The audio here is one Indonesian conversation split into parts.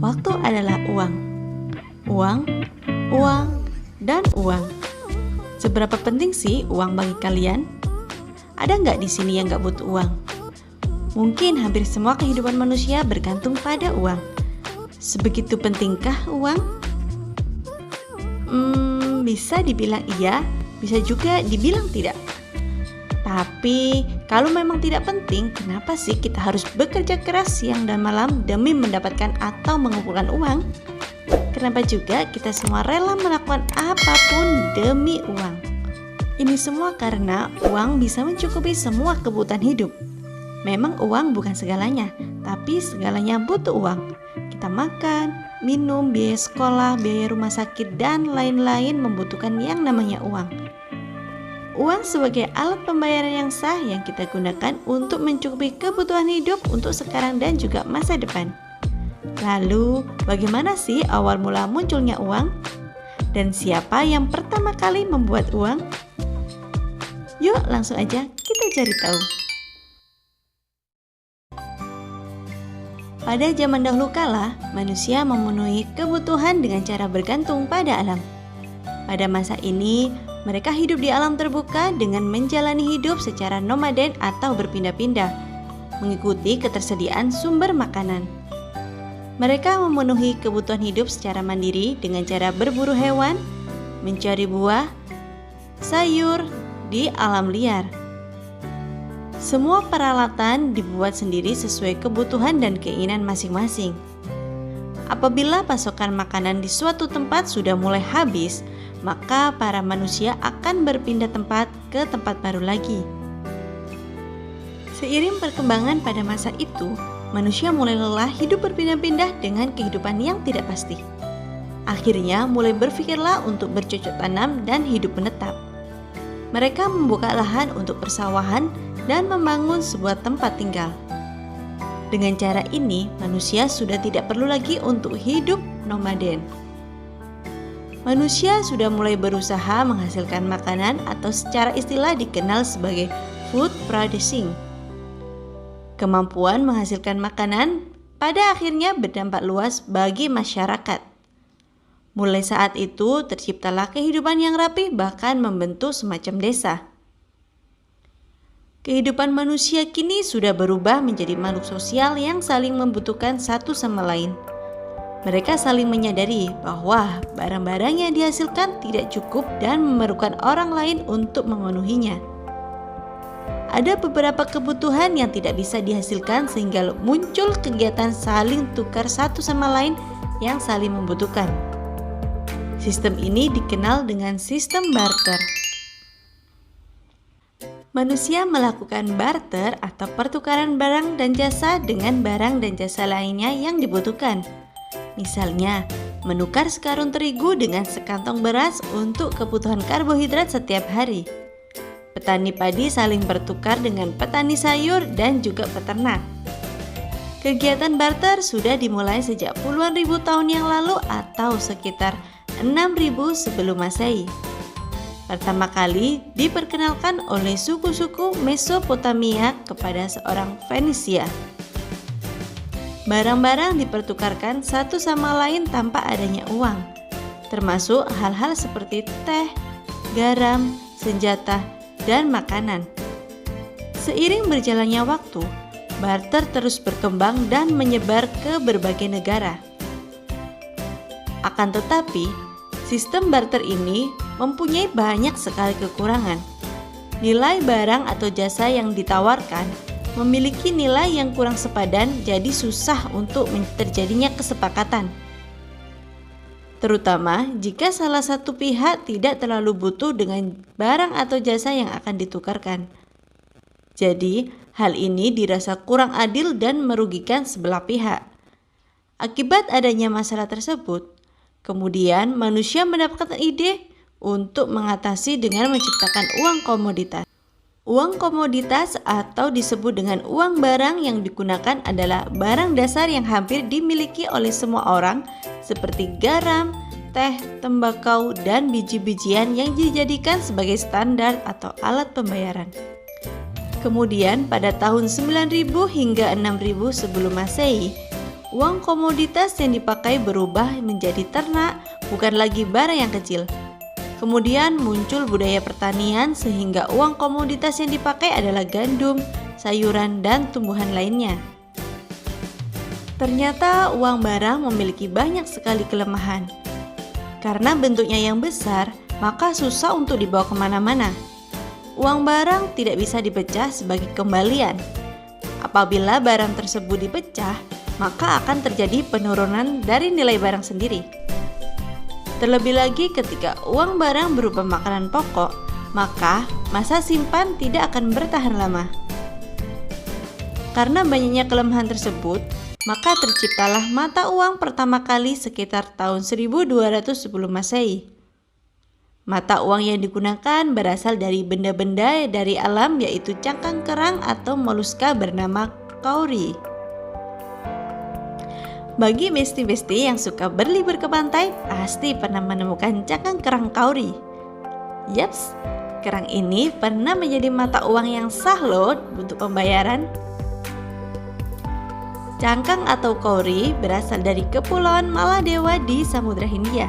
Waktu adalah uang. Uang, uang, dan uang. Seberapa penting sih uang bagi kalian? Ada nggak di sini yang nggak butuh uang? Mungkin hampir semua kehidupan manusia bergantung pada uang. Sebegitu pentingkah uang? Bisa dibilang iya, bisa juga dibilang tidak. Tapi kalau memang tidak penting, kenapa sih kita harus bekerja keras siang dan malam demi mendapatkan atau mengumpulkan uang? Kenapa juga kita semua rela melakukan apapun demi uang? Ini semua karena uang bisa mencukupi semua kebutuhan hidup. Memang uang bukan segalanya, tapi segalanya butuh uang. Kita makan, minum, biaya sekolah, biaya rumah sakit, dan lain-lain membutuhkan yang namanya uang. Uang sebagai alat pembayaran yang sah yang kita gunakan untuk mencukupi kebutuhan hidup untuk sekarang dan juga masa depan. Lalu, bagaimana sih awal mula munculnya uang? Dan siapa yang pertama kali membuat uang? Yuk langsung aja kita cari tahu. Pada zaman dahulu kala, manusia memenuhi kebutuhan dengan cara bergantung pada alam. Pada masa ini, mereka hidup di alam terbuka dengan menjalani hidup secara nomaden atau berpindah-pindah, mengikuti ketersediaan sumber makanan. Mereka memenuhi kebutuhan hidup secara mandiri dengan cara berburu hewan, mencari buah, sayur di alam liar. Semua peralatan dibuat sendiri sesuai kebutuhan dan keinginan masing-masing. Apabila pasokan makanan di suatu tempat sudah mulai habis, maka para manusia akan berpindah tempat ke tempat baru lagi. Seiring perkembangan pada masa itu, manusia mulai lelah hidup berpindah-pindah dengan kehidupan yang tidak pasti. Akhirnya mulai berpikirlah untuk bercocok tanam dan hidup menetap. Mereka membuka lahan untuk persawahan dan membangun sebuah tempat tinggal. Dengan cara ini, manusia sudah tidak perlu lagi untuk hidup nomaden. Manusia sudah mulai berusaha menghasilkan makanan atau secara istilah dikenal sebagai food producing. Kemampuan menghasilkan makanan pada akhirnya berdampak luas bagi masyarakat. Mulai saat itu terciptalah kehidupan yang rapi bahkan membentuk semacam desa. Kehidupan manusia kini sudah berubah menjadi makhluk sosial yang saling membutuhkan satu sama lain. Mereka saling menyadari bahwa barang-barang yang dihasilkan tidak cukup dan memerlukan orang lain untuk memenuhinya. Ada beberapa kebutuhan yang tidak bisa dihasilkan sehingga muncul kegiatan saling tukar satu sama lain yang saling membutuhkan. Sistem ini dikenal dengan sistem barter. Manusia melakukan barter atau pertukaran barang dan jasa dengan barang dan jasa lainnya yang dibutuhkan. Misalnya, menukar sekarung terigu dengan sekantong beras untuk kebutuhan karbohidrat setiap hari. Petani padi saling bertukar dengan petani sayur dan juga peternak. Kegiatan barter sudah dimulai sejak puluhan ribu tahun yang lalu atau sekitar 6.000 sebelum Masehi. Pertama kali diperkenalkan oleh suku-suku Mesopotamia kepada seorang Fenisia. Barang-barang dipertukarkan satu sama lain tanpa adanya uang, termasuk hal-hal seperti teh, garam, senjata, dan makanan. Seiring berjalannya waktu, barter terus berkembang dan menyebar ke berbagai negara. Akan tetapi, sistem barter ini mempunyai banyak sekali kekurangan. Nilai barang atau jasa yang ditawarkan memiliki nilai yang kurang sepadan, jadi susah untuk terjadinya kesepakatan. Terutama jika salah satu pihak tidak terlalu butuh dengan barang atau jasa yang akan ditukarkan. Jadi, hal ini dirasa kurang adil dan merugikan sebelah pihak. Akibat adanya masalah tersebut, kemudian manusia mendapatkan ide untuk mengatasi dengan menciptakan uang komoditas. Uang komoditas atau disebut dengan uang barang yang digunakan adalah barang dasar yang hampir dimiliki oleh semua orang seperti garam, teh, tembakau, dan biji-bijian yang dijadikan sebagai standar atau alat pembayaran. Kemudian pada tahun 9000 hingga 6000 sebelum Masehi, uang komoditas yang dipakai berubah menjadi ternak, bukan lagi barang yang kecil. Kemudian muncul budaya pertanian sehingga uang komoditas yang dipakai adalah gandum, sayuran, dan tumbuhan lainnya. Ternyata uang barang memiliki banyak sekali kelemahan. Karena bentuknya yang besar, maka susah untuk dibawa kemana-mana. Uang barang tidak bisa dipecah sebagai kembalian. Apabila barang tersebut dipecah, maka akan terjadi penurunan dari nilai barang sendiri. Terlebih lagi ketika uang barang berupa makanan pokok, maka masa simpan tidak akan bertahan lama. Karena banyaknya kelemahan tersebut, maka terciptalah mata uang pertama kali sekitar tahun 1200 sebelum Masehi. Mata uang yang digunakan berasal dari benda-benda dari alam, yaitu cangkang kerang atau moluska bernama kauri. Bagi besti-besti yang suka berlibur ke pantai, pasti pernah menemukan cangkang kerang kauri. Yaps, kerang ini pernah menjadi mata uang yang sah loh untuk pembayaran. Cangkang atau kauri berasal dari Kepulauan Maladewa di Samudra Hindia.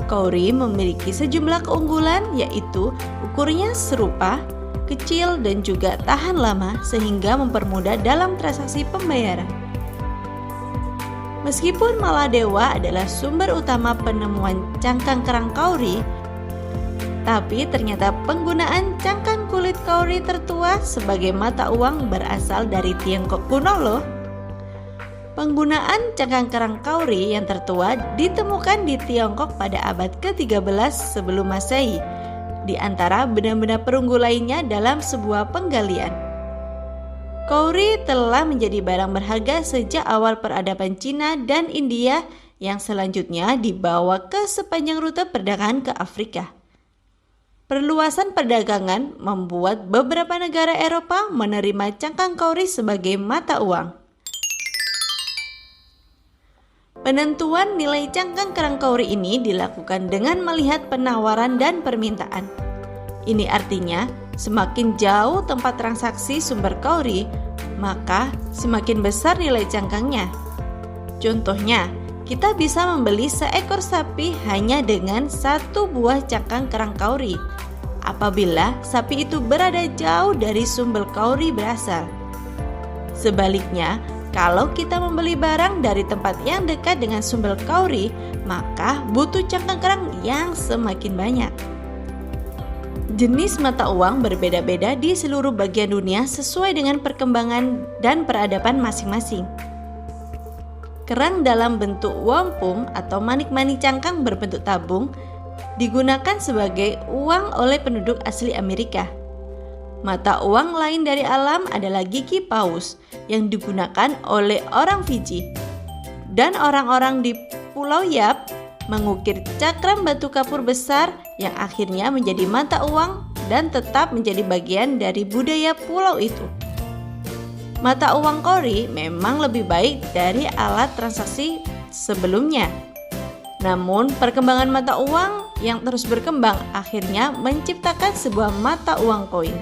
Kauri memiliki sejumlah keunggulan, yaitu ukurnya serupa, kecil, dan juga tahan lama sehingga mempermudah dalam transaksi pembayaran. Meskipun Maladewa adalah sumber utama penemuan cangkang kerang kauri, tapi ternyata penggunaan cangkang kulit kauri tertua sebagai mata uang berasal dari Tiongkok kuno loh. Penggunaan cangkang kerang kauri yang tertua ditemukan di Tiongkok pada abad ke-13 sebelum Masehi, di antara benda-benda perunggu lainnya dalam sebuah penggalian. Kauri telah menjadi barang berharga sejak awal peradaban Cina dan India yang selanjutnya dibawa ke sepanjang rute perdagangan ke Afrika. Perluasan perdagangan membuat beberapa negara Eropa menerima cangkang kauri sebagai mata uang. Penentuan nilai cangkang kerang kauri ini dilakukan dengan melihat penawaran dan permintaan. Ini artinya, semakin jauh tempat transaksi sumber kauri, maka semakin besar nilai cangkangnya. Contohnya, kita bisa membeli seekor sapi hanya dengan satu buah cangkang kerang kauri, apabila sapi itu berada jauh dari sumber kauri berasal. Sebaliknya, kalau kita membeli barang dari tempat yang dekat dengan sumber kauri, maka butuh cangkang kerang yang semakin banyak. Jenis mata uang berbeda-beda di seluruh bagian dunia sesuai dengan perkembangan dan peradaban masing-masing. Kerang dalam bentuk wampum atau manik-manik cangkang berbentuk tabung digunakan sebagai uang oleh penduduk asli Amerika. Mata uang lain dari alam adalah gigi paus yang digunakan oleh orang Fiji. Dan orang-orang di Pulau Yap mengukir cakram batu kapur besar yang akhirnya menjadi mata uang dan tetap menjadi bagian dari budaya pulau itu. Mata uang kauri memang lebih baik dari alat transaksi sebelumnya. Namun perkembangan mata uang yang terus berkembang akhirnya menciptakan sebuah mata uang koin.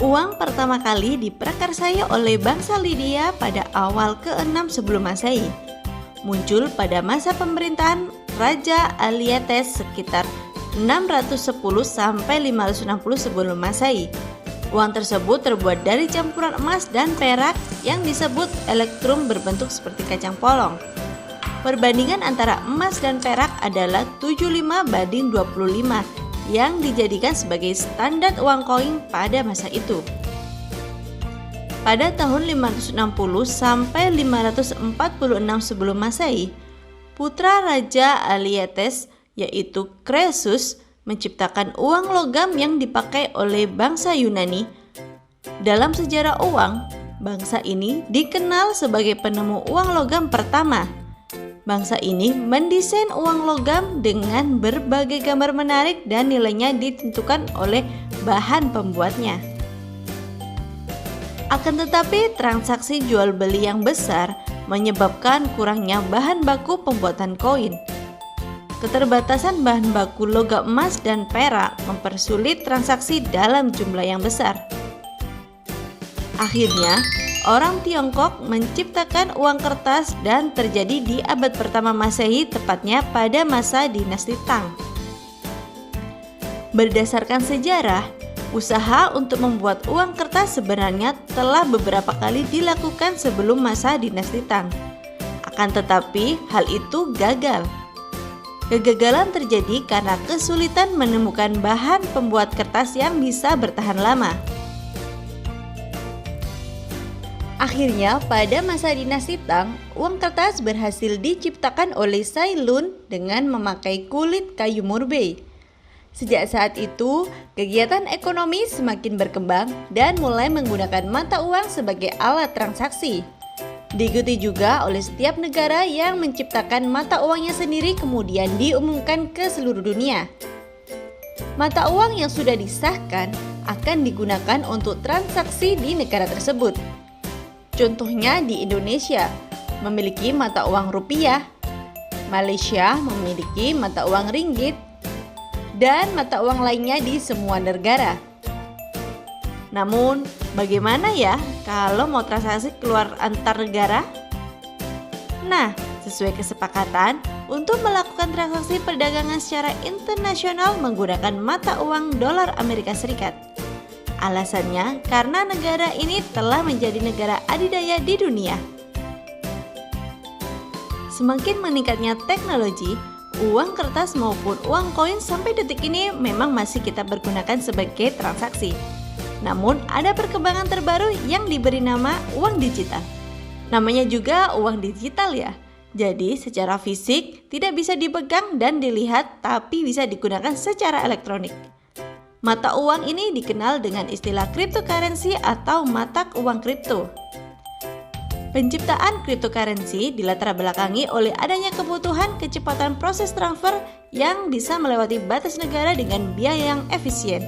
Uang pertama kali diprakarsai oleh bangsa Lydia pada awal ke-6 sebelum Masehi. Muncul pada masa pemerintahan Raja Alyattes sekitar 610 sampai 560 sebelum Masehi. Uang tersebut terbuat dari campuran emas dan perak yang disebut elektrum berbentuk seperti kacang polong. Perbandingan antara emas dan perak adalah 75:25 yang dijadikan sebagai standar uang koin pada masa itu. Pada tahun 560 sampai 546 sebelum Masehi, putra Raja Alyattes yaitu Croesus menciptakan uang logam yang dipakai oleh bangsa Yunani. Dalam sejarah uang, bangsa ini dikenal sebagai penemu uang logam pertama. Bangsa ini mendesain uang logam dengan berbagai gambar menarik dan nilainya ditentukan oleh bahan pembuatnya. Akan tetapi, transaksi jual beli yang besar menyebabkan kurangnya bahan baku pembuatan koin. Keterbatasan bahan baku logam emas dan perak mempersulit transaksi dalam jumlah yang besar. Akhirnya, orang Tiongkok menciptakan uang kertas dan terjadi di abad pertama Masehi, tepatnya pada masa dinasti Tang. Berdasarkan sejarah, usaha untuk membuat uang kertas sebenarnya telah beberapa kali dilakukan sebelum masa dinasti Tang. Akan tetapi, hal itu gagal. Kegagalan terjadi karena kesulitan menemukan bahan pembuat kertas yang bisa bertahan lama. Akhirnya, pada masa dinasti Tang, uang kertas berhasil diciptakan oleh Cai Lun dengan memakai kulit kayu murbei. Sejak saat itu, kegiatan ekonomi semakin berkembang dan mulai menggunakan mata uang sebagai alat transaksi. Diikuti juga oleh setiap negara yang menciptakan mata uangnya sendiri kemudian diumumkan ke seluruh dunia. Mata uang yang sudah disahkan akan digunakan untuk transaksi di negara tersebut. Contohnya di Indonesia memiliki mata uang rupiah, Malaysia memiliki mata uang ringgit, dan mata uang lainnya di semua negara. Namun, bagaimana ya kalau mau transaksi keluar antar negara? Nah, sesuai kesepakatan, untuk melakukan transaksi perdagangan secara internasional menggunakan mata uang dolar Amerika Serikat. Alasannya karena negara ini telah menjadi negara adidaya di dunia. Semakin meningkatnya teknologi, uang kertas maupun uang koin sampai detik ini memang masih kita pergunakan sebagai transaksi. Namun ada perkembangan terbaru yang diberi nama uang digital. Namanya juga uang digital ya. Jadi secara fisik tidak bisa dipegang dan dilihat, tapi bisa digunakan secara elektronik. Mata uang ini dikenal dengan istilah cryptocurrency atau mata uang kripto. Penciptaan cryptocurrency dilatar belakangi oleh adanya kebutuhan kecepatan proses transfer yang bisa melewati batas negara dengan biaya yang efisien.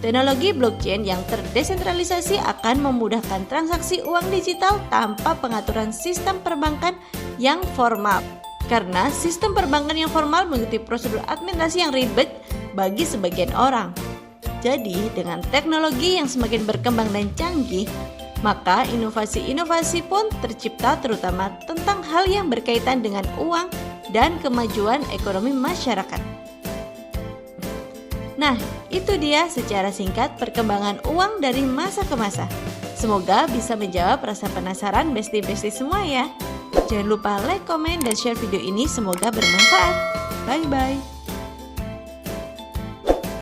Teknologi blockchain yang terdesentralisasi akan memudahkan transaksi uang digital tanpa pengaturan sistem perbankan yang formal. Karena sistem perbankan yang formal mengikuti prosedur administrasi yang ribet bagi sebagian orang. Jadi, dengan teknologi yang semakin berkembang dan canggih, maka inovasi-inovasi pun tercipta terutama tentang hal yang berkaitan dengan uang dan kemajuan ekonomi masyarakat. Nah, itu dia secara singkat perkembangan uang dari masa ke masa. Semoga bisa menjawab rasa penasaran bestie-bestie semua ya. Jangan lupa like, komen, dan share video ini, semoga bermanfaat. Bye-bye.